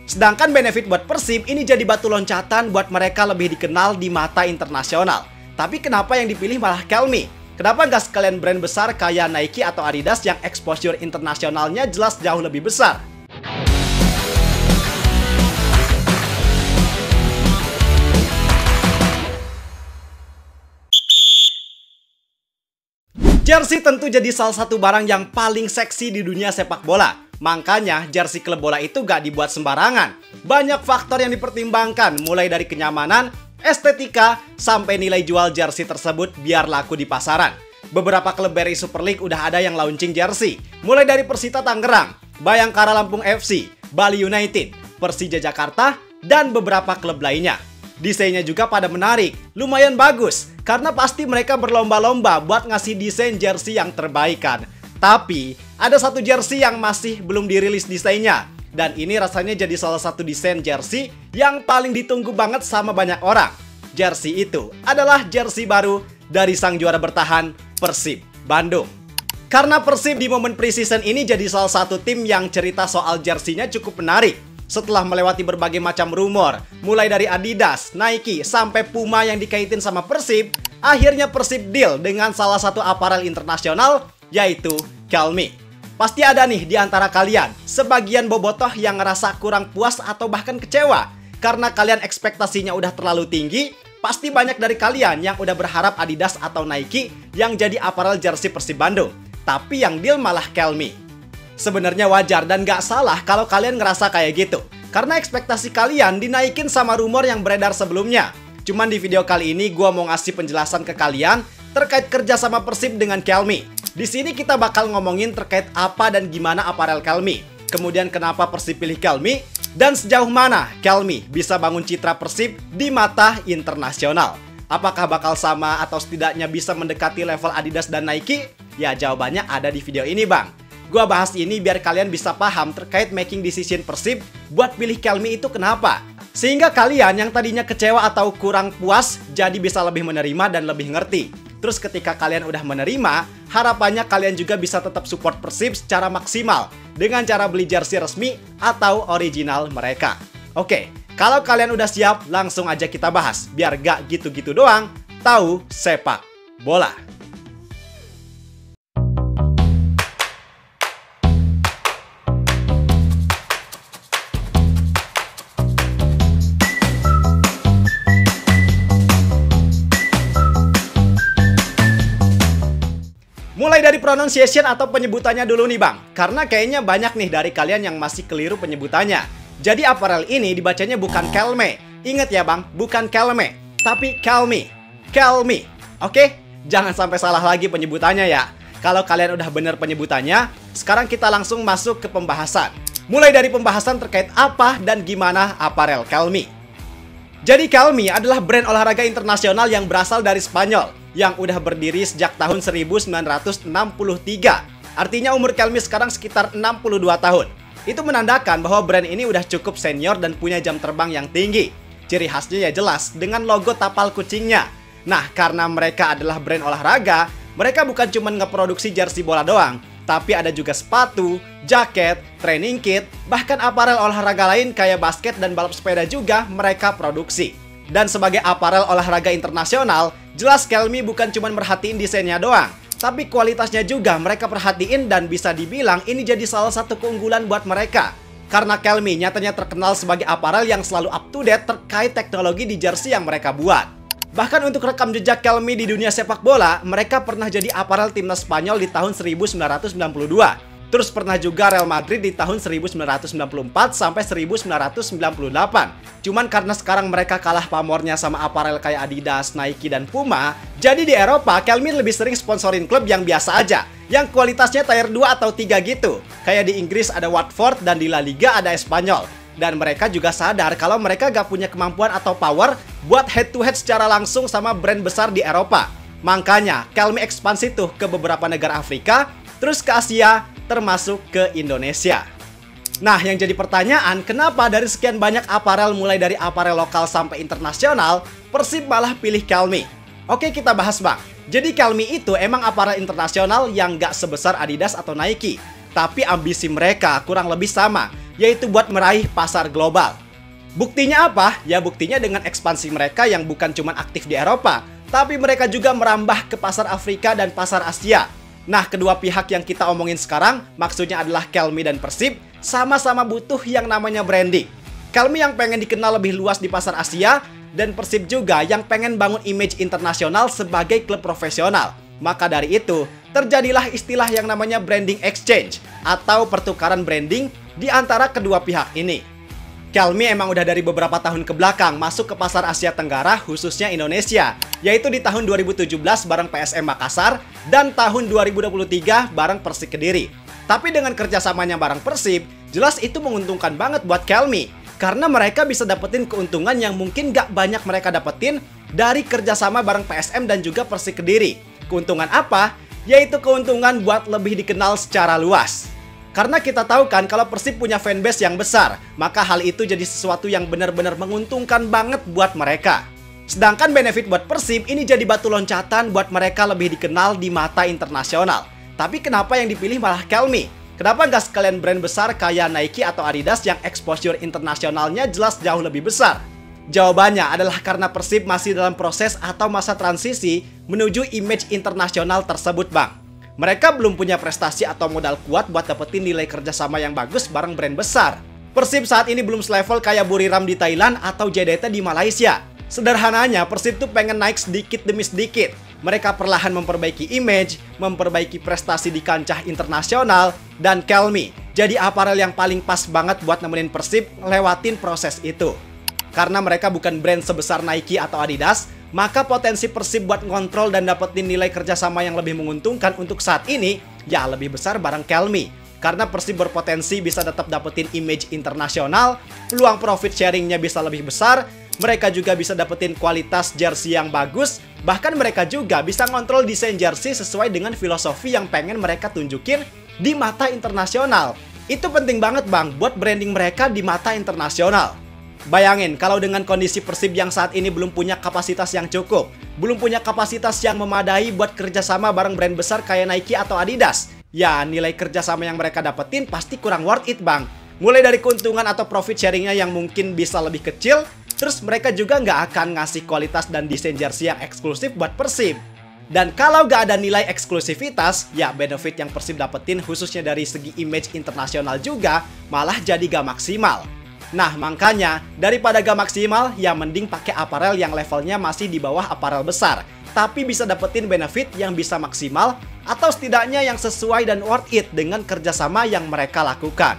Sedangkan benefit buat Persib ini jadi batu loncatan buat mereka lebih dikenal di mata internasional. Tapi kenapa yang dipilih malah Calmi? Kenapa nggak sekalian brand besar kayak Nike atau Adidas yang exposure internasionalnya jelas jauh lebih besar? Jersey tentu jadi salah satu barang yang paling seksi di dunia sepak bola. Makanya jersey klub bola itu gak dibuat sembarangan. Banyak faktor yang dipertimbangkan, mulai dari kenyamanan, estetika, sampai nilai jual jersey tersebut biar laku di pasaran. Beberapa klub BRI Super League udah ada yang launching jersey, mulai dari Persita Tangerang, Bayangkara Lampung FC, Bali United, Persija Jakarta, dan beberapa klub lainnya. Desainnya juga pada menarik, lumayan bagus, karena pasti mereka berlomba-lomba buat ngasih desain jersey yang terbaik kan. Tapi, ada satu jersey yang masih belum dirilis desainnya. Dan ini rasanya jadi salah satu desain jersey yang paling ditunggu banget sama banyak orang. Jersey itu adalah jersey baru dari sang juara bertahan, Persib Bandung. Karena Persib di momen preseason ini jadi salah satu tim yang cerita soal jersey-nya cukup menarik. Setelah melewati berbagai macam rumor, mulai dari Adidas, Nike, sampai Puma yang dikaitin sama Persib, akhirnya Persib deal dengan salah satu aparel internasional, yaitu Calmi. Pasti ada nih di antara kalian sebagian bobotoh yang ngerasa kurang puas atau bahkan kecewa karena kalian ekspektasinya udah terlalu tinggi. Pasti banyak dari kalian yang udah berharap Adidas atau Nike yang jadi aparel jersey Persib Bandung, tapi yang deal malah Calmi. Sebenarnya wajar dan gak salah kalau kalian ngerasa kayak gitu, karena ekspektasi kalian dinaikin sama rumor yang beredar sebelumnya. Cuman di video kali ini gue mau ngasih penjelasan ke kalian terkait kerja sama Persib dengan Calmi. Di sini kita bakal ngomongin terkait apa dan gimana aparel Calmi, kemudian kenapa Persib pilih Calmi, dan sejauh mana Calmi bisa bangun citra Persib di mata internasional. Apakah bakal sama atau setidaknya bisa mendekati level Adidas dan Nike? Ya jawabannya ada di video ini bang. Gua bahas ini biar kalian bisa paham terkait making decision Persib buat pilih Calmi itu kenapa. Sehingga kalian yang tadinya kecewa atau kurang puas jadi bisa lebih menerima dan lebih ngerti. Terus ketika kalian udah menerima, harapannya kalian juga bisa tetap support Persib secara maksimal dengan cara beli jersey resmi atau original mereka. Oke, kalau kalian udah siap, langsung aja kita bahas. Biar gak gitu-gitu doang, tahu sepak bola. Mulai dari pronunciation atau penyebutannya dulu nih bang, karena kayaknya banyak nih dari kalian yang masih keliru penyebutannya. Jadi aparel ini dibacanya bukan Calme. Ingat ya bang, bukan Calme, tapi Calmi. Calmi, oke? Jangan sampai salah lagi penyebutannya ya. Kalau kalian udah bener penyebutannya, sekarang kita langsung masuk ke pembahasan. Mulai dari pembahasan terkait apa dan gimana aparel Calmi. Jadi Calmi adalah brand olahraga internasional yang berasal dari Spanyol, yang udah berdiri sejak tahun 1963. Artinya umur Calmi sekarang sekitar 62 tahun. Itu menandakan bahwa brand ini udah cukup senior dan punya jam terbang yang tinggi. Ciri khasnya ya jelas dengan logo tapal kucingnya. Nah, karena mereka adalah brand olahraga, mereka bukan cuma ngeproduksi jersey bola doang, tapi ada juga sepatu, jaket, training kit, bahkan aparel olahraga lain kayak basket dan balap sepeda juga mereka produksi. Dan sebagai aparel olahraga internasional, jelas Calmi bukan cuma merhatiin desainnya doang, tapi kualitasnya juga mereka perhatiin dan bisa dibilang ini jadi salah satu keunggulan buat mereka. Karena Calmi nyatanya terkenal sebagai aparel yang selalu up to date terkait teknologi di jersey yang mereka buat. Bahkan untuk rekam jejak Calmi di dunia sepak bola, mereka pernah jadi aparel timnas Spanyol di tahun 1992. Terus pernah juga Real Madrid di tahun 1994 sampai 1998. Cuman karena sekarang mereka kalah pamornya sama aparel kayak Adidas, Nike, dan Puma, jadi di Eropa, Calmi lebih sering sponsorin klub yang biasa aja, yang kualitasnya tier 2 atau 3 gitu. Kayak di Inggris ada Watford dan di La Liga ada Espanyol. Dan mereka juga sadar kalau mereka gak punya kemampuan atau power buat head to head secara langsung sama brand besar di Eropa. Makanya, Calmi ekspansi tuh ke beberapa negara Afrika, terus ke Asia, termasuk ke Indonesia. Nah, yang jadi pertanyaan, kenapa dari sekian banyak aparel mulai dari aparel lokal sampai internasional, Persib malah pilih Calmi? Oke, kita bahas bang. Jadi Calmi itu emang aparel internasional yang gak sebesar Adidas atau Nike. Tapi ambisi mereka kurang lebih sama. yaitu buat meraih pasar global. Buktinya apa? Ya buktinya dengan ekspansi mereka yang bukan cuma aktif di Eropa, tapi mereka juga merambah ke pasar Afrika dan pasar Asia. Nah, kedua pihak yang kita omongin sekarang, maksudnya adalah Kelmi dan Persib, sama-sama butuh yang namanya branding. Kelmi yang pengen dikenal lebih luas di pasar Asia, dan Persib juga yang pengen bangun image internasional sebagai klub profesional. Maka dari itu, terjadilah istilah yang namanya branding exchange, atau pertukaran branding di antara kedua pihak ini. Kelmi emang udah dari beberapa tahun ke belakang masuk ke pasar Asia Tenggara, khususnya Indonesia, yaitu di tahun 2017 bareng PSM Makassar dan tahun 2023 bareng Persik Kediri. Tapi dengan kerjasamanya bareng Persib, jelas itu menguntungkan banget buat Kelmi, karena mereka bisa dapetin keuntungan yang mungkin gak banyak mereka dapetin dari kerjasama bareng PSM dan juga Persik Kediri. Keuntungan apa? Yaitu keuntungan buat lebih dikenal secara luas. Karena kita tahu kan kalau Persib punya fanbase yang besar, maka hal itu jadi sesuatu yang benar-benar menguntungkan banget buat mereka. Sedangkan benefit buat Persib ini jadi batu loncatan buat mereka lebih dikenal di mata internasional. Tapi kenapa yang dipilih malah Kelmi? Kenapa nggak sekalian brand besar kayak Nike atau Adidas yang exposure internasionalnya jelas jauh lebih besar? Jawabannya adalah karena Persib masih dalam proses atau masa transisi menuju image internasional tersebut, Bang. Mereka belum punya prestasi atau modal kuat buat dapetin nilai kerjasama yang bagus bareng brand besar. Persib saat ini belum selevel kayak Buriram di Thailand atau JDT di Malaysia. Sederhananya, Persib tuh pengen naik sedikit demi sedikit. Mereka perlahan memperbaiki image, memperbaiki prestasi di kancah internasional, dan Kelmi jadi aparel yang paling pas banget buat nemenin Persib lewatin proses itu. Karena mereka bukan brand sebesar Nike atau Adidas, maka potensi Persib buat ngontrol dan dapetin nilai kerjasama yang lebih menguntungkan untuk saat ini ya lebih besar bareng Kelmi. Karena Persib berpotensi bisa tetap dapetin image internasional, peluang profit sharingnya bisa lebih besar, mereka juga bisa dapetin kualitas jersey yang bagus, bahkan mereka juga bisa ngontrol desain jersey sesuai dengan filosofi yang pengen mereka tunjukin di mata internasional. Itu penting banget, Bang, buat branding mereka di mata internasional. Bayangin kalau dengan kondisi Persib yang saat ini belum punya kapasitas yang cukup, belum punya kapasitas yang memadai buat kerjasama bareng brand besar kayak Nike atau Adidas, ya nilai kerjasama yang mereka dapetin pasti kurang worth it, Bang. Mulai dari keuntungan atau profit sharingnya yang mungkin bisa lebih kecil, terus mereka juga nggak akan ngasih kualitas dan desain jersey yang eksklusif buat Persib. Dan kalau nggak ada nilai eksklusivitas, ya benefit yang Persib dapetin khususnya dari segi image internasional juga malah jadi gak maksimal. Nah, makanya daripada gak maksimal, ya mending pakai aparel yang levelnya masih di bawah aparel besar, tapi bisa dapetin benefit yang bisa maksimal atau setidaknya yang sesuai dan worth it dengan kerjasama yang mereka lakukan.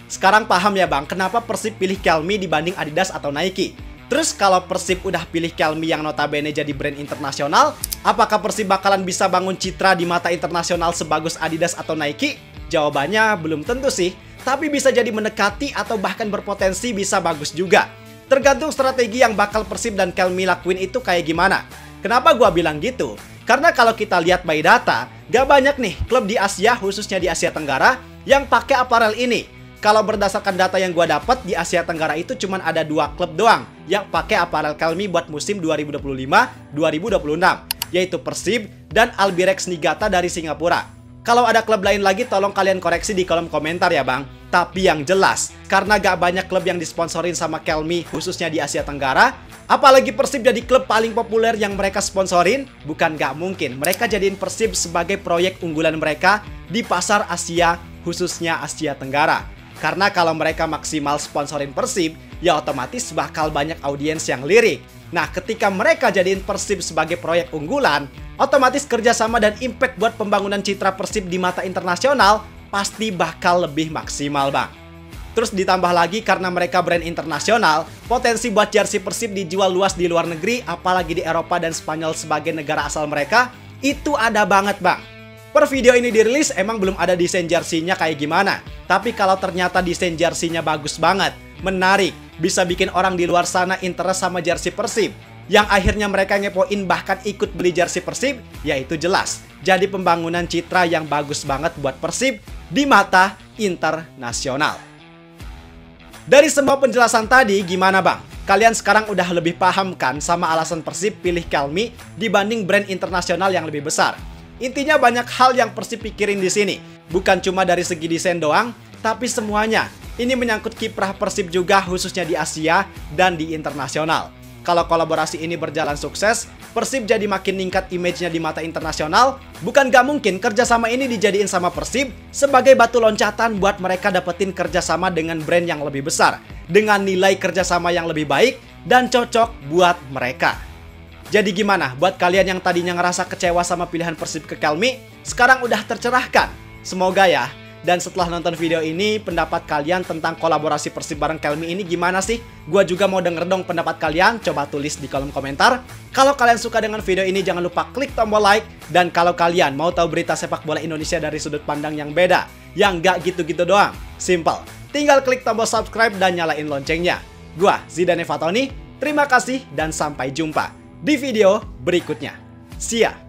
Sekarang paham ya, Bang, kenapa Persib pilih Kelmi dibanding Adidas atau Nike? Terus kalau Persib udah pilih Kelmi yang notabene jadi brand internasional, apakah Persib bakalan bisa bangun citra di mata internasional sebagus Adidas atau Nike? Jawabannya belum tentu sih. Tapi bisa jadi mendekati atau bahkan berpotensi bisa bagus juga. Tergantung strategi yang bakal Persib dan Kelmi lakuin itu kayak gimana. Kenapa gua bilang gitu? Karena kalau kita lihat by data, gak banyak nih klub di Asia, khususnya di Asia Tenggara, yang pakai aparel ini. Kalau berdasarkan data yang gua dapat, di Asia Tenggara itu cuma ada 2 klub doang yang pakai aparel Kelmi buat musim 2025-2026, yaitu Persib dan Albirex Niigata dari Singapura. Kalau ada klub lain lagi, tolong kalian koreksi di kolom komentar ya, Bang. Tapi yang jelas, karena gak banyak klub yang disponsorin sama Kelmi, khususnya di Asia Tenggara, apalagi Persib jadi klub paling populer yang mereka sponsorin, bukan gak mungkin mereka jadiin Persib sebagai proyek unggulan mereka di pasar Asia, khususnya Asia Tenggara. Karena kalau mereka maksimal sponsorin Persib, ya otomatis bakal banyak audiens yang lirik. Nah, ketika mereka jadiin Persib sebagai proyek unggulan, otomatis kerjasama dan impact buat pembangunan citra Persib di mata internasional pasti bakal lebih maksimal, Bang. Terus ditambah lagi karena mereka brand internasional, potensi buat jersey Persib dijual luas di luar negeri, apalagi di Eropa dan Spanyol sebagai negara asal mereka, itu ada banget, Bang. Per video ini dirilis emang belum ada desain jersey-nya kayak gimana. Tapi kalau ternyata desain jersey-nya bagus banget, menarik, bisa bikin orang di luar sana interest sama jersey Persib, yang akhirnya mereka ngepoin bahkan ikut beli jersey Persib, ya itu jelas jadi pembangunan citra yang bagus banget buat Persib di mata internasional. Dari semua penjelasan tadi, gimana, Bang? Kalian sekarang udah lebih paham kan sama alasan Persib pilih Kelmi dibanding brand internasional yang lebih besar? Intinya banyak hal yang Persib pikirin di sini. Bukan cuma dari segi desain doang, tapi semuanya. Ini menyangkut kiprah Persib juga, khususnya di Asia dan di internasional. Kalau kolaborasi ini berjalan sukses, Persib jadi makin ningkat image-nya di mata internasional. Bukan gak mungkin kerjasama ini dijadiin sama Persib sebagai batu loncatan buat mereka dapetin kerjasama dengan brand yang lebih besar, dengan nilai kerjasama yang lebih baik dan cocok buat mereka. Jadi gimana buat kalian yang tadinya ngerasa kecewa sama pilihan Persib ke Kelmi? Sekarang udah tercerahkan? Semoga ya. Dan setelah nonton video ini, pendapat kalian tentang kolaborasi Persib bareng Kelmi ini gimana sih? Gua juga mau denger dong pendapat kalian, coba tulis di kolom komentar. Kalau kalian suka dengan video ini, jangan lupa klik tombol like. Dan kalau kalian mau tahu berita sepak bola Indonesia dari sudut pandang yang beda, yang gak gitu-gitu doang, simple. Tinggal klik tombol subscribe dan nyalain loncengnya. Gua Zidane Fatoni, terima kasih dan sampai jumpa di video berikutnya. See ya!